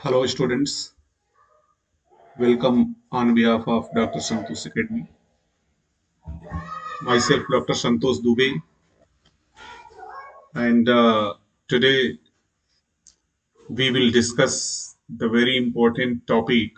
Hello students, welcome on behalf of Dr. Santosh Academy. Myself Dr. Santosh Dubey, and today we will discuss the very important topic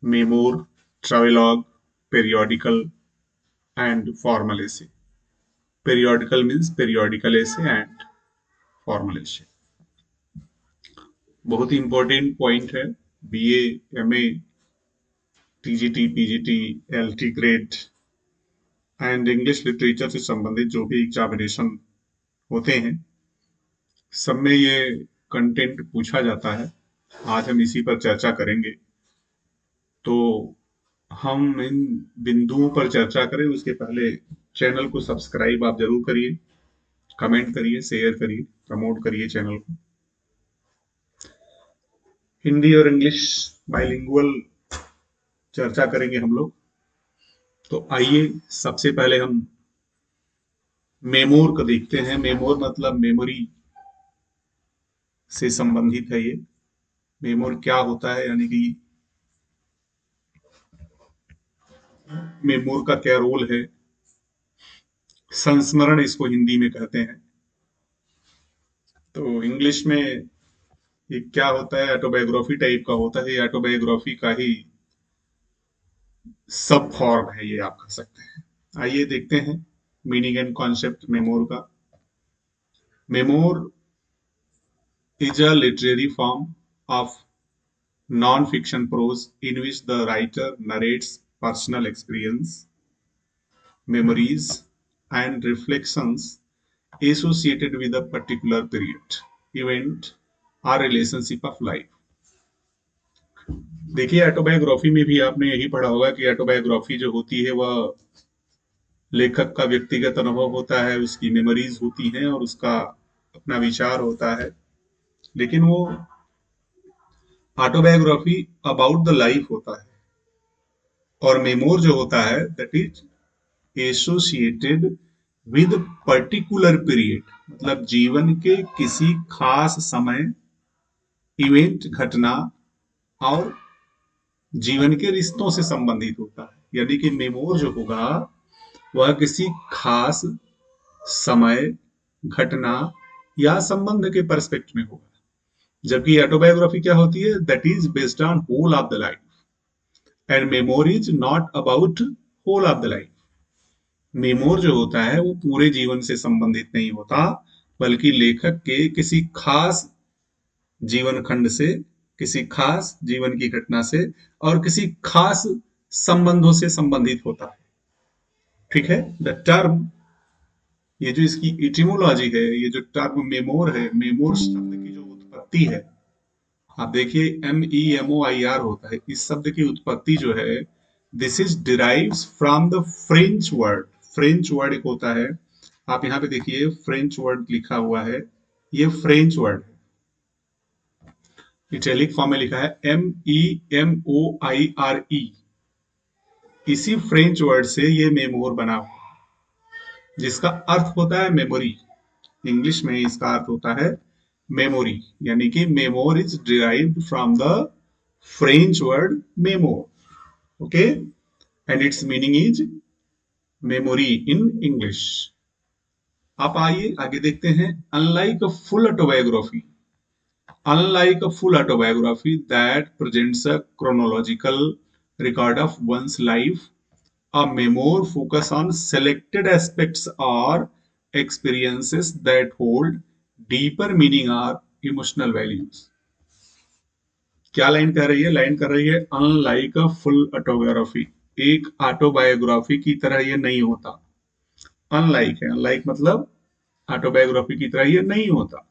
memoir, travelogue, periodical and formal essay. Periodical means periodical essay and formal essay. बहुत ही important point है BA, MA, TGT, PGT, LT grade and English literature से संबंधित जो भी examination होते हैं सब में ये कंटेंट पूछा जाता है। आज हम इसी पर चर्चा करेंगे। तो हम इन बिंदुओं पर चर्चा करें उसके पहले चैनल को सब्सक्राइब आप जरूर करिए, कमेंट करिए, शेयर करिए, प्रमोट करिए चैनल को। हिंदी और इंग्लिश बाइलिंगुअल चर्चा करेंगे हम लोग। तो आइए सबसे पहले हम मेमोर को देखते हैं। मेमोर मतलब मेमोरी से संबंधित है। ये मेमोर क्या होता है, यानी कि मेमोर का क्या रोल है। संस्मरण इसको हिंदी में कहते हैं। तो इंग्लिश में ये क्या होता है, ऑटोबायोग्राफी टाइप का होता है। ऑटोबायोग्राफी का ही सब फॉर्म है, ये आप कह सकते हैं। आइए देखते हैं मीनिंग एंड कॉन्सेप्ट मेमोर का। Memoir is a literary form of non fiction prose in which the writer narrates personal experience, memories and reflections associated with a particular period, event or relationship of life। देखिए autobiography में भी आपने यही पढ़ा होगा कि autobiography जो होती है वह लेखक का व्यक्तिगत अनुभव होता है, उसकी मेमोरीज होती हैं और उसका अपना विचार होता है। लेकिन वो ऑटोबायोग्राफी अबाउट द लाइफ होता है। और मेमोर जो होता है that is associated with particular period, मतलब जीवन के किसी खास समय, इवेंट, घटना और जीवन के रिश्तों से संबंधित होता है। यानी कि मेमोर जो होगा वह किसी खास समय, घटना या संबंध के परस्पेक्ट में होगा। जबकि ऑटोबायोग्राफी क्या होती है, that is based on whole of the life and memoir is not about whole of the life. Memoir जो होता है वो पूरे जीवन से संबंधित नहीं होता, बल्कि लेखक के किसी खास जीवन खंड से, किसी खास जीवन की घटना से और किसी खास संबंधों से संबंधित होता है। ठीक है। द टर्म, ये जो इसकी इटिमोलॉजी है, ये जो टर्म मेमोर है, मेमोर शब्द की जो उत्पत्ति है, आप देखिए MEMOIR होता है। इस शब्द की उत्पत्ति जो है, this is derives from the French word. French word एक होता है, आप यहाँ पे देखिए फ्रेंच वर्ड लिखा हुआ है, ये फ्रेंच वर्ड है। इटैलिक फॉर्म में लिखा है MEMOIRE। इसी फ्रेंच वर्ड से ये मेमोर बना हुआ, जिसका अर्थ होता है मेमोरी। इंग्लिश में इसका अर्थ होता है मेमोरी, यानी कि memoir is derived from the French word memoir. Okay, and it's meaning is memory in English. आप आइए आगे देखते हैं। Unlike a full autobiography, unlike a full autobiography that presents a chronological record of one's life, a memoir focuses on selected aspects or experiences that hold deeper meaning or emotional values। क्या line कह रही है? Line कर रही है unlike a full autobiography, एक autobiography की तरह ये नहीं होता। अनलाइक है, अनलाइक मतलब ऑटोबायोग्राफी की तरह ये नहीं होता।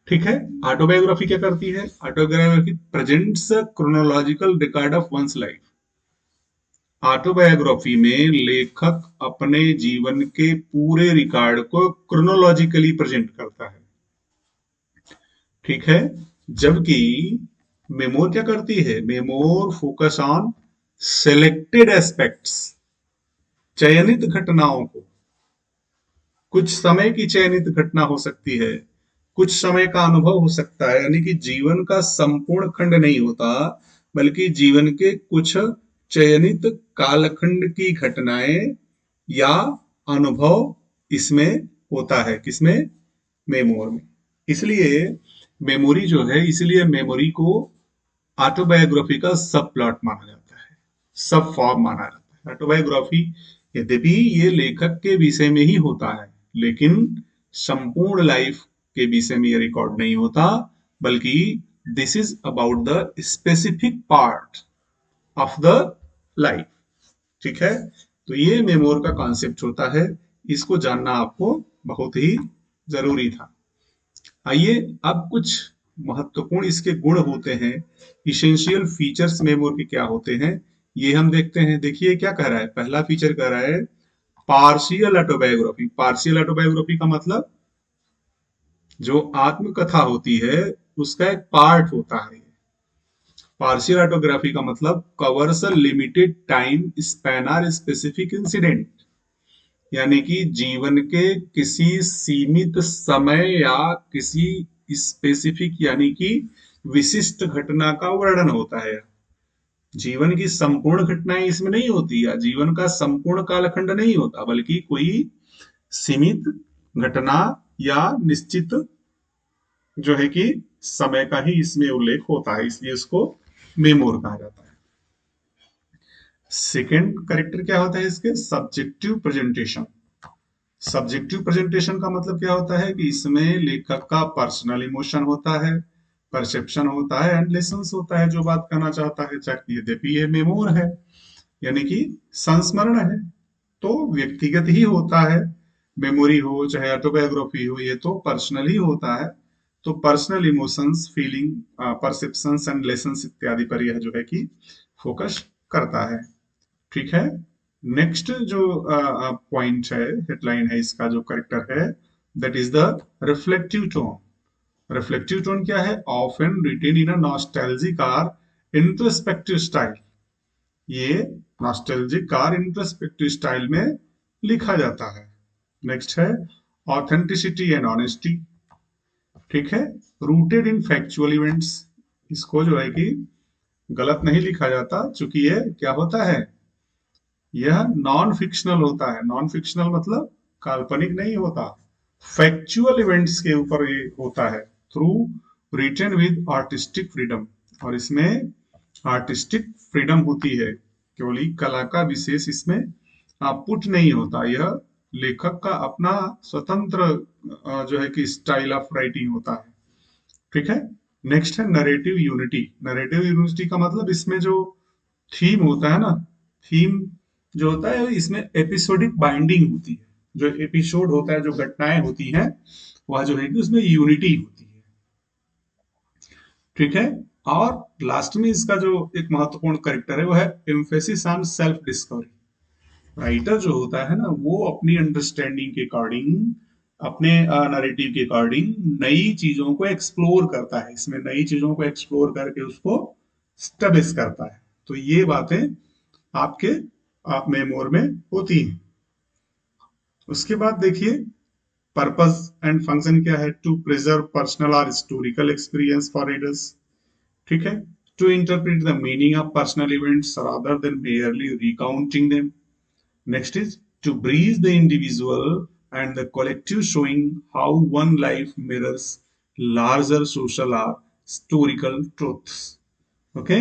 ठीक है। ऑटोबायोग्राफी क्या करती है? Autobiography presents a chronological record of one's life. Autobiography में लेखक अपने जीवन के पूरे रिकॉर्ड को क्रोनोलॉजिकली प्रेजेंट करता है। ठीक है। जबकि मेमोर क्या करती है? Memoir focus on selected aspects, चयनित घटनाओं को। कुछ समय की चयनित घटना हो सकती है, कुछ समय का अनुभव हो सकता है, यानी कि जीवन का संपूर्ण खंड नहीं होता, बल्कि जीवन के कुछ चयनित कालखंड की घटनाएं या अनुभव इसमें होता है। किसमें? मेमोर में। इसलिए मेमोरी जो है, इसलिए मेमोरी को ऑटोबायोग्राफी का सब प्लॉट माना जाता है, सब फॉर्म माना जाता है। ऑटोबायोग्राफी यद्यपि ये लेखक के विषय में ही होता है, लेकिन संपूर्ण लाइफ के विषय में ये रिकॉर्ड नहीं होता, बल्कि this is about the specific part of the life. ठीक है, तो ये मेमोर का कॉन्सेप्ट होता है, इसको जानना आपको बहुत ही जरूरी था। आइए अब कुछ महत्वपूर्ण इसके गुण होते हैं, इसेंशियल फीचर्स मेमोर के क्या होते हैं, ये हम देखते हैं। देखिए क्या कह रहा है, पहला फीचर कह रहा है पार्शियल ऑटोबायोग्राफी। पार्शियल ऑटोबायोग्राफी का मतलब जो आत्मकथा होती है उसका एक पार्ट होता है। पार्शियल ऑटोग्राफी का मतलब covers a limited time span और स्पेसिफिक इंसिडेंट, यानी कि जीवन के किसी सीमित समय या किसी स्पेसिफिक यानी कि विशिष्ट घटना का वर्णन होता है। जीवन की संपूर्ण घटनाएं इसमें नहीं होती, या जीवन का संपूर्ण कालखंड नहीं होता, बल्कि कोई सीमित घटना या निश्चित जो है कि समय का ही इसमें उल्लेख होता है, इसलिए इसको मेमोर कहा जाता है। सेकेंड करेक्टर क्या होता है इसके, सब्जेक्टिव प्रेजेंटेशन। सब्जेक्टिव प्रेजेंटेशन का मतलब क्या होता है कि इसमें लेखक का पर्सनल इमोशन होता है, परसेप्शन होता है एंड लेसन्स होता है, जो बात करना चाहता है। चाहे यद्यपि ये मेमोर है यानी कि संस्मरण है, तो व्यक्तिगत ही होता है। मेमोरी हो चाहे ऑटोबायोग्राफी हो, ये तो पर्सनल ही होता है। तो personal emotions, feeling, perceptions and lessons इत्यादि पर यह जो है कि फोकस करता है। ठीक है, नेक्स्ट जो पॉइंट है, हेडलाइन है इसका, जो करेक्टर है, that is the reflective tone. Reflective tone क्या है, often written in a nostalgic और इंट्रोस्पेक्टिव स्टाइल। ये नॉस्टैल्जिक और इंट्रोस्पेक्टिव स्टाइल में लिखा जाता है। नेक्स्ट है ऑथेंटिसिटी एंड ऑनेस्टी। ठीक है, रूटेड इन फैक्चुअल इवेंट्स। इसको जो है कि गलत नहीं लिखा जाता, चूंकि ये क्या होता है, यह नॉन फिक्शनल होता है। नॉन फिक्शनल मतलब काल्पनिक नहीं होता, फैक्चुअल इवेंट्स के ऊपर ये होता है, through written with artistic freedom. और इसमें आर्टिस्टिक फ्रीडम होती है, केवल कला का विशेष इसमें पुट नहीं होता, यह लेखक का अपना स्वतंत्र जो है कि स्टाइल ऑफ राइटिंग होता है। ठीक है, नेक्स्ट है नरेटिव यूनिटी। नरेटिव यूनिटी का मतलब इसमें जो थीम होता है ना, थीम जो होता है इसमें एपिसोडिक बाइंडिंग होती है। जो एपिसोड होता है, जो घटनाएं होती हैं, वह जो है कि उसमें यूनिटी होती है। ठीक है, और लास्ट में इसका जो एक महत्वपूर्ण कैरेक्टर है वो है emphasis on self discovery. Writer जो होता है ना, वो अपनी अंडरस्टैंडिंग के अकॉर्डिंग, अपने नैरेटिव के अकॉर्डिंग नई चीजों को एक्सप्लोर करता है, इसमें नई चीजों को एक्सप्लोर करके उसको स्टैब्लिश करता है। तो ये बातें आपके मेमोर में होती हैं। उसके बाद देखिए पर्पस एंड फंक्शन क्या है, टू प्रिजर्व पर्सनल और हिस्टोरिकल एक्सपीरियंस फॉर रीडर्स। ठीक है, to interpret the meaning of personal events rather than merely recounting them. Next is to breathe the individual and the collective, showing how one life mirrors larger social or historical truths. Okay?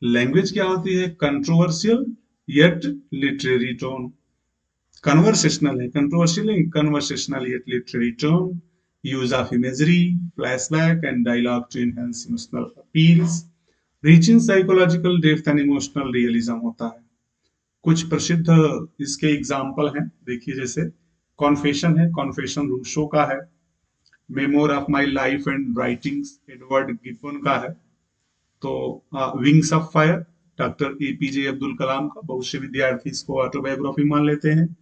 Language क्या होती है, controversial yet literary tone. Conversational है, controversial है, conversational yet literary tone. Use of imagery, flashback and dialogue to enhance emotional appeals. Reaching psychological depth and emotional realism होता है। कुछ प्रसिद्ध इसके एग्जाम्पल हैं, देखिए जैसे कॉन्फेशन है, कॉन्फेशन रूसो का है। Memoir of my life and writings Edward Gibbon का है। तो wings of fire doctor APJ Abdul Kalam का, बहुत से विद्यार्थी इसको ऑटोबायोग्राफी मान लेते हैं,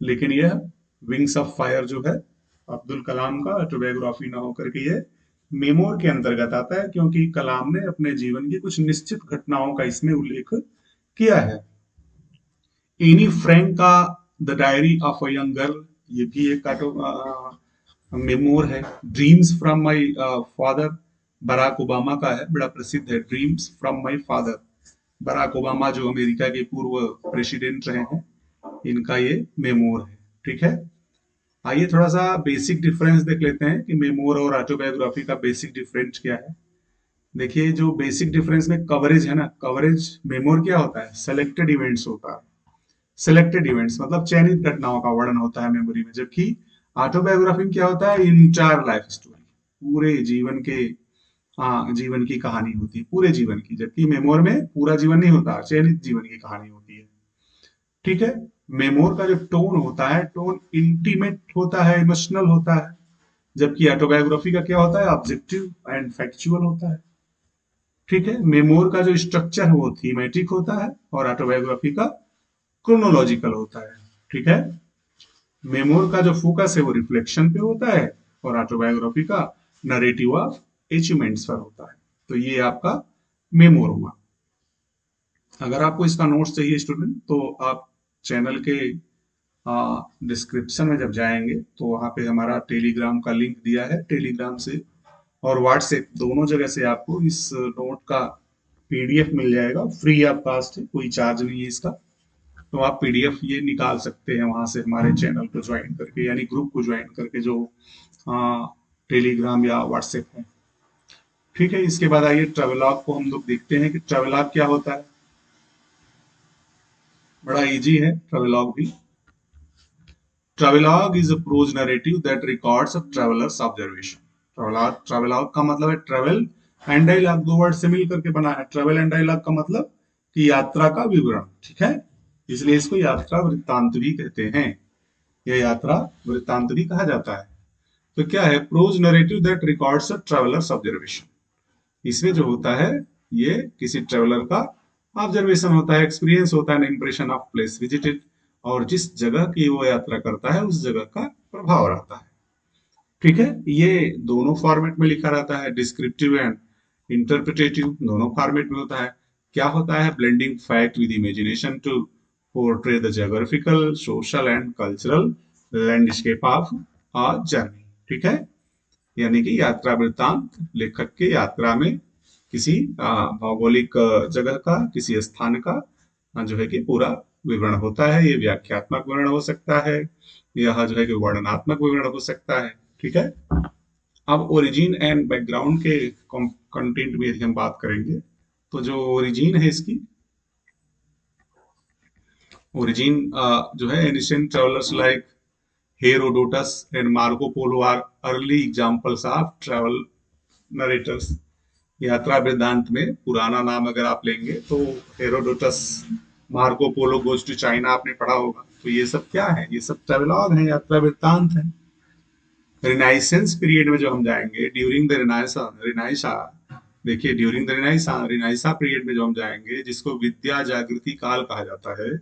लेकिन यह विंग्स ऑफ फायर जो है अब्दुल कलाम का ऑटोबायोग्राफी ना होकर के ये मेमोर के अंतर्गत आता है, क्योंकि कलाम ने अपने जीवन की कुछ निश्चित घटनाओं का इसमें उल्लेख किया है। एनी फ्रैंक का the diary of a young girl, ये भी एक मेमोर है। Dreams from my father, Barack Obama का है, बड़ा प्रसिद्ध है, dreams from my father. Barack Obama जो अमेरिका के पूर्व प्रेसिडेंट रहे हैं, इनका ये मेमोर है। ठीक है। आइए थोड़ा सा बेसिक डिफरेंस देख लेते हैं कि मेमोर और ऑटोबायोग्राफी का बेसिक डिफरेंस क्या है। देखिए जो बेसिक डिफरेंस में कवरेज है ना, कवरेज, मेमोर क्या होता है, सेलेक्टेड इवेंट्स होता है। सिलेक्टेड इवेंट्स मतलब चयनित घटनाओं का वर्णन होता है मेमोरी में, जबकि ऑटोबायोग्राफी में क्या होता है, इंटायर लाइफ स्टोरी, पूरे जीवन के, हाँ, जीवन की कहानी होती है, पूरे जीवन की, जबकि मेमोर में पूरा जीवन नहीं होता, चयनित जीवन की कहानी होती है। ठीक है। मेमोर का जो टोन होता है, टोन इंटीमेट होता है, इमोशनल होता है, जबकि ऑटोबायोग्राफी का क्या होता है, ऑब्जेक्टिव एंड फैक्चुअल होता है। ठीक है। मेमोर का जो स्ट्रक्चर है वो थीमेटिक होता है, और ऑटोबायोग्राफी का क्रोनोलॉजिकल होता है। ठीक है। मेमोर का जो फोकस है वो रिफ्लेक्शन पे होता है, और ऑटोबायोग्राफी का नरेटिव ऑफ अचीवमेंट्स पर होता है। तो ये आपका मेमोर हुआ। अगर आपको इसका नोट्स चाहिए स्टूडेंट, तो आप चैनल के डिस्क्रिप्शन में जब जाएंगे तो वहाँ पे हमारा टेलीग्राम का लिंक दिया है, टेलीग्राम से और व्हाट्सएप दोनों जगह से आपको इस नोट का पीडीएफ मिल जाएगा, फ्री ऑफ कास्ट है, कोई चार्ज नहीं है इसका। तो आप पीडीएफ ये निकाल सकते हैं वहां से, हमारे चैनल को ज्वाइन करके, यानी ग्रुप को ज्वाइन करके, जो टेलीग्राम या व्हाट्सएप है। ठीक है। इसके बाद आइए ट्रेवलॉग को हम लोग देखते हैं कि ट्रेवलॉग क्या होता है। बड़ा इजी है ट्रेवलॉग भी। Travelogue is a prose narrative that records a traveller's observation. Travelogue, travelogue का मतलब है ट्रेवल एंड डायलॉग, दो वर्ड से मिल करके बना है। ट्रेवल एंड डायलॉग का मतलब कि यात्रा का विवरण। ठीक है। इसलिए इसको यात्रा वृत्तांत भी कहते हैं, यह यात्रा वृत्तांत भी कहा जाता है। तो क्या है, prose narrative that records a traveller's observation. इसमें जो होता है, ये किसी ट्रेवलर का ऑब्जर्वेशन होता है, एक्सपीरियंस होता है, इंप्रेशन ऑफ प्लेस विजिटेड, और जिस जगह की वो यात्रा करता है उस जगह का प्रभाव रहता है। ठीक है। ये दोनों फॉर्मेट में लिखा रहता है, डिस्क्रिप्टिव एंड इंटरप्रिटेटिव, दोनों फॉर्मेट में होता है। क्या होता है, blending fact with imagination to portray the geographical, social and cultural landscape of a journey. ठीक है। यानी कि यात्रा वृत्तांत लेखक के यात्रा में किसी भौगोलिक जगह का, किसी स्थान का जो है कि पूरा विवरण होता है। ये व्याख्यात्मक विवरण हो सकता है, यह जो है कि वर्णनात्मक विवरण हो सकता है। ठीक है। अब ओरिजिन एंड बैकग्राउंड के कंटेंट में यदि हम बात करेंगे, तो जो ओरिजिन है इसकी, ओरिजिन जो है, ancient travellers like Herodotus and Marco Polo are early examples of travel narrators. यात्रा वृत्तांत में पुराना नाम अगर आप लेंगे तो Herodotus, Marco Polo goes to China आपने पढ़ा होगा। तो ये सब क्या है, ये सब ट्रेवलॉग है, यात्रा वृत्तांत है। रिनाइसेंस पीरियड में जो हम जाएंगे, ड्यूरिंग द रिनाइसा, रिनाइसा, देखिए ड्यूरिंग द रिनाइसा, रिनाइसा पीरियड में जो हम जाएंगे, जिसको विद्या जागृति काल कहा जाता है,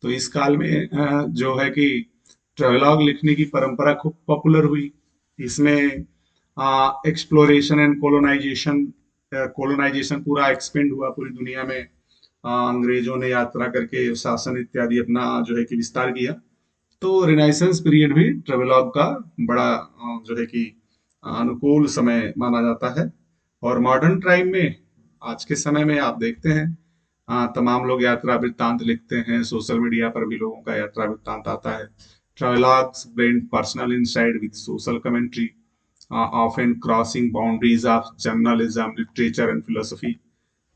तो इस काल में जो है कि ट्रेवलॉग लिखने की परंपरा खूब पॉपुलर हुई। इसमें एक्सप्लोरेशन एंड कोलोनाइजेशन, कोलोनाइजेशन पूरा एक्सपेंड हुआ पूरी दुनिया में। अंग्रेजों ने यात्रा करके शासन इत्यादि अपना जो है कि विस्तार किया। तो रिनाइसेंस पीरियड भी ट्रेवलॉग का बड़ा जो है कि अनुकूल समय माना जाता है। और मॉडर्न टाइम में, आज के समय में आप देखते हैं, तमाम लोग यात्रा वृत्तांत लिखते हैं, सोशल मीडिया पर भी लोगों का यात्रा वृत्तांत आता है। Travelogues blend personal insight with social commentary, often crossing boundaries of journalism, literature and philosophy.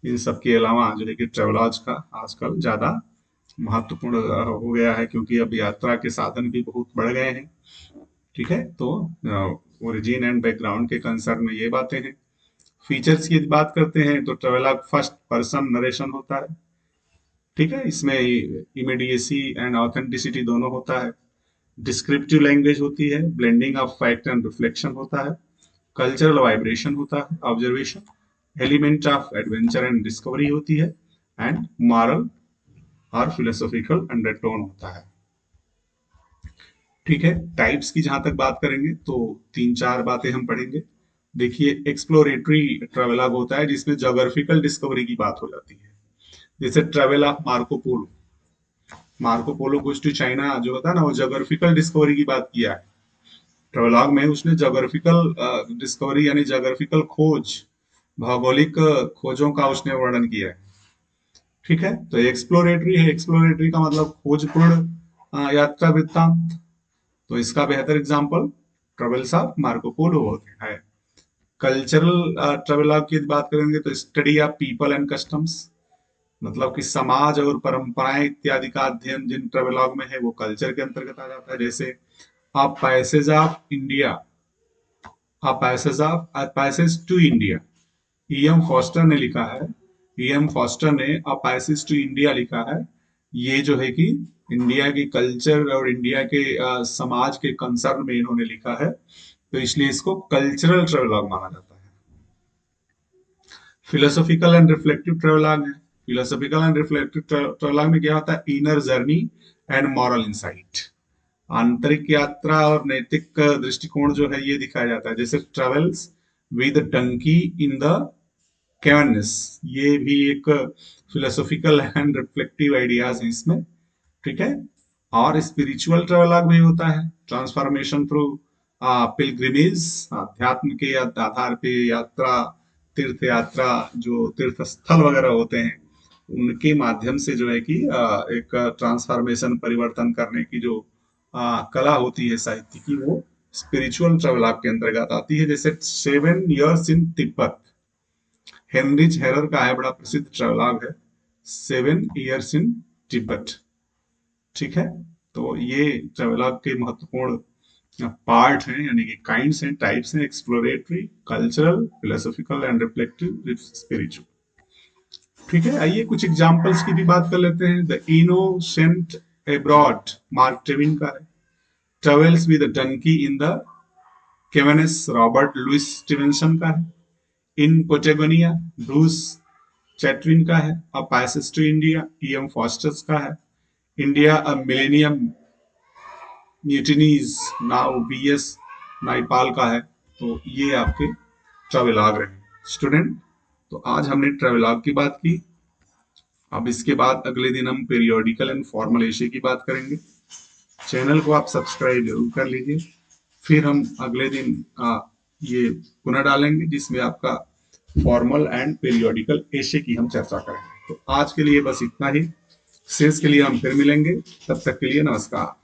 इन सब के अलावा जो है कि ट्रेवलॉज का आजकल ज्यादा महत्वपूर्ण हो गया है, क्योंकि अब यात्रा के साधन भी बहुत बढ़ गए हैं। ठीक है। तो ओरिजिन एंड बैकग्राउंड के कंसर्न में ये बातें हैं। फीचर्स की बात करते हैं तो ट्रेवलॉग फर्स्ट पर्सन नरेशन होता है। ठीक है। इसमें इमीडिएसी एंड ऑथेंटिसिटी दोनों होता है। डिस्क्रिप्टिव लैंग्वेज होती है, blending of fact and reflection होता है, कल्चरल वाइब्रेशन होता है, observation, element of adventure and discovery होती है, एंड मॉरल और फिलोसॉफिकल अंडरटोन होता है। ठीक है। टाइप्स की जहां तक बात करेंगे तो तीन चार बातें हम पढ़ेंगे। देखिए, एक्सप्लोरेटरी ट्रेवलॉग होता है जिसमें जोग्राफिकल डिस्कवरी की बात हो जाती है, जैसे travel of Marco Polo. Marco Polo goes to China जो होता है ना, वो जोग्राफिकल डिस्कवरी की बात किया है। ट्रेवलॉग में उसने जोग्राफिकल डिस्कवरी यानी जोग्राफिकल खोज, भौगोलिक खोजों का उसने वर्णन किया है। ठीक है, तो एक्सप्लोरेटरी है, एक्सप्लोरेटरी का मतलब खोजपूर्ण यात्रा वृत्तांत। तो इसका बेहतर एग्जाम्पल ट्रेवल्स ऑफ मार्को पोलो है। कल्चरल ट्रेवलॉग की बात करेंगे तो study of people and customs, मतलब कि समाज और परंपराएं इत्यादि का अध्ययन जिन ट्रेवलॉग में है वो कल्चर के अंतर्गत आ जाता है। जैसे a passage of India, a passage to India, E M Forster ने लिखा है। ईएम फॉस्टर ने अ पैसेज टू इंडिया लिखा है। ये जो है कि इंडिया की कल्चर और इंडिया के समाज के कंसर्न में इन्होंने लिखा है, तो इसलिए इसको कल्चरल ट्रेवलॉग माना जाता है। फिलोसॉफिकल एंड रिफ्लेक्टिव ट्रेवलॉग है। फिलोसॉफिकल एंड रिफ्लेक्टिव ट्रेवलॉग में क्या होता है? Inner journey and moral insight, आंतरिक यात्रा और नैतिक दृष्टिकोण जो है ये दिखाया जाता है। जैसे travels with donkey in the Cevennes, ये भी एक फिलोसॉफिकल एंड रिफ्लेक्टिव आइडियाज है इसमें। ठीक है, और स्पिरिचुअल ट्रेवलॉग भी होता है, ट्रांसफॉर्मेशन थ्रू पिलग्रिमेज, अध्यात्म के आधार पे यात्रा, तीर्थ यात्रा, जो तीर्थ स्थल वगैरह होते हैं उनके माध्यम से जो है कि एक ट्रांसफॉर्मेशन, परिवर्तन करने की जो कला होती है साहित्य की, वो स्पिरिचुअल ट्रेवलॉग के अंतर्गत आती है। जैसे 7 years इन तिब्बत, हेनरिच हेरर का है, बड़ा प्रसिद्ध ट्रेवलॉग है 7 years इन तिब्बत। ठीक है, तो ये ट्रेवलॉग के महत्वपूर्ण पार्ट हैं, यानी कि काइंड्स हैं, टाइप्स हैं: exploratory, cultural, philosophical and reflective, spiritual. ठीक है, आइए कुछ एग्जांपल्स की भी बात कर लेते हैं। The innocent abroad, Mark Twain का है। Travels with donkey in the Cevennes, Robert Louis Stevenson का है। इन पोटेगोनिया, ब्रूस चैटविन का है। A passage to India, EM Forster's का है। India a millennium mutinies, now VS Naipaul का है। तो ये आपके ट्रेवलॉग रहे स्टूडेंट। तो आज हमने ट्रेवलॉग की बात की। अब इसके बाद अगले दिन हम पीरियोडिकल एंड फॉर्मल एशे की बात करेंगे। चैनल को आप सब्सक्राइब जरूर कर लीजिए। फिर हम अगले दिन ये पुनः डालेंगे जिसमें आपका फॉर्मल एंड पीरियोडिकल एशे की हम चर्चा करेंगे। तो आज के लिए बस इतना ही, शेष के लिए हम फिर मिलेंगे। तब तक के लिए नमस्कार।